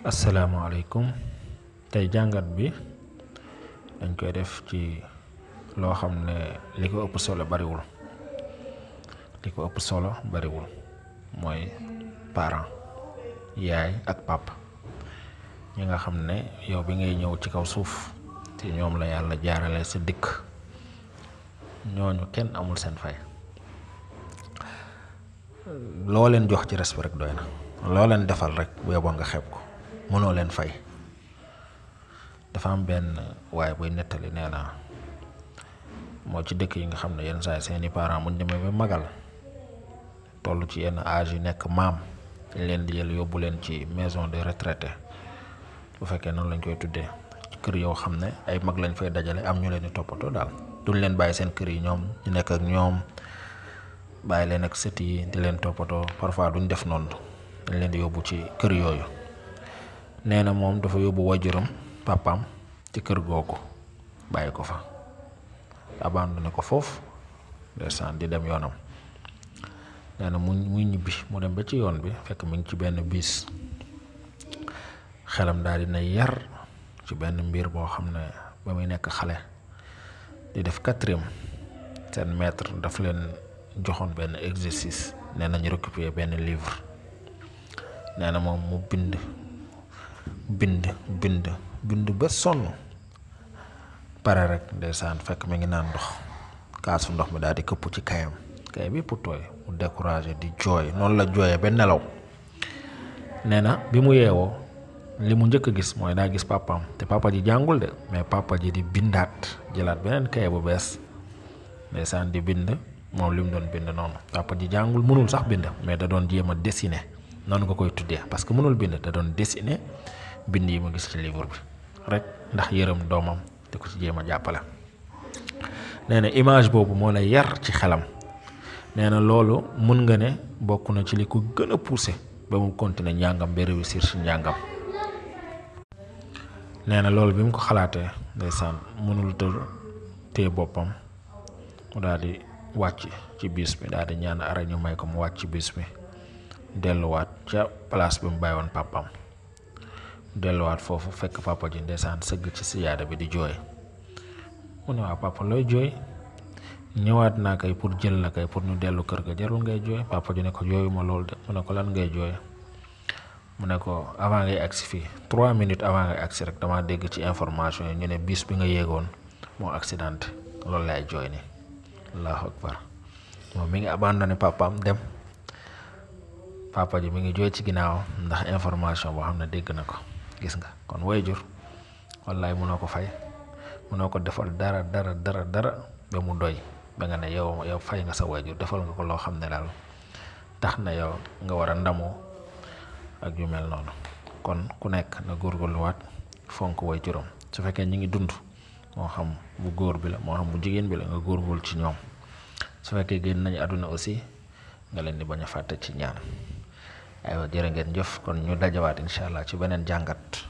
asalaamaaleykum tey jàngat bi dañ koy def ci loo xam ne li ko ëpp solo bariwul mooy parent yaay ak papa ñi nga xam ne yow bi ngay ñëw ci kaw suuf te ñoom la yàlla jaarale sa dikk ñooñu kenn amul seen fay loo leen jox ci respect rek doy na loo leen defal rek bu yeboo nga xeeb ko mënoo leen fay. dafa am benn waaye buy nettali nee na moo ci dëkk yi nga xam ne yenn saa yi seeni parents muñ demee ba magal toll ci yenn âge yi nekk maam dañ leen di jël yóbbu leen ci maison de retraité bu fekkee noonu lañ koy tuddee ci kër yoo xam ne ay mag lañ fay dajale am ñu leen di toppatoo daal duñ leen bàyyi seen kër yi ñoom ñu nekk ak ñoom bàyyi leen ak sët yi di leen toppatoo parfois duñ def noonu dañ leen di yóbbu ci kër yooyu. nee na moom dafa yóbbu wajuram papaam ci kër googu bàyyi ko fa abandonné ko foofu ndeysaan di dem yoonam. nee na muy ñibbi mu dem ba ci yoon bi fekk mi ngi ci benn bis xelam daal dina yar ci benn mbir boo xam ne ba muy nekk xale di def 4e seen maître daf leen joxoon benn exercice nee nañu récupérer benn livre. nee na moom mu bind ba sonn pare rek ndeysaan fekk mi ngi naan ndox kaasu ndox mi daal di këpp ci kayam kay bi pour tooy mu découragé di jooy noonu la jooyee ba nelaw. nee na bi mu yeewoo li mu njëkk a gis mooy daa gis papaam te papa ji jàngul de mais papa ji di bindaat jëlaat beneen kaye bu bees ndeysaan di bind moom li mu doon bind noonu. papa ji jàngul mënul sax bind mais da doon jéem a dessiner noonu nga koy tuddee parce que mënul bind da doon dessiner bind yi ma gis ci livre bi rek ndax yërëm doomam te ko ci jéem a jàppale. nee na image boobu moo lay yar ci xelam. nee na loolu mun nga ne bokk na ci li ko gën a poussé ba mu continuer njàngam ba réussir ci njàngam. nee na loolu bi mu ko xalaatee ndeysaan mënul téye boppam mu daal di wàcc ci bis bi daal di ñaan ara ñu may ko mu wàcc ci bis bi delluwaat ca place bi mu bàyyi woon papaam. delluwaat foofu fekk papa ji ndeysaan sëgg ci siyaada bi di jooy. mu ne waa papa looy jooy ñëwaat naa kay pour jël la kay pour ñu dellu kër ga jarul ngay jooy. papa ji ne ko jooyu ma loolu de mu ne ko lan ngay jooy mu ne ko avant ngay agsi fii 3 minutes avant ngay agsi rek dama dégg ci information yi ñu ne bis bi nga yéegoon moo accidenté loolu lay jooy ni. allahu akbar moom mi ngi abandonné papaam dem papa ji mi ngi jooy ci ginnaaw ndax information boo xam ne dégg na ko. gis nga kon waajur wallaay mënoo ko fay mënoo ko defal dara ba mu doy ba nga ne yow fay nga sa waajur defal nga ko loo xam ne daal tax na yow nga war a ndamoo ak yu mel noonu. kon ku nekk na góorgóorluwaat fonk waajuram su fekkee ñi ngi dund moo xam bu góor bi la moo xam bu jigéen bi la nga góorgóorlu ci ñoom. su fekkee génn nañu àdduna aussi nga leen di bañ a fàtte ci ñaan. aywa jërë ngeen jëf kon ñu dajawaat incha allah ci beneen jàngat.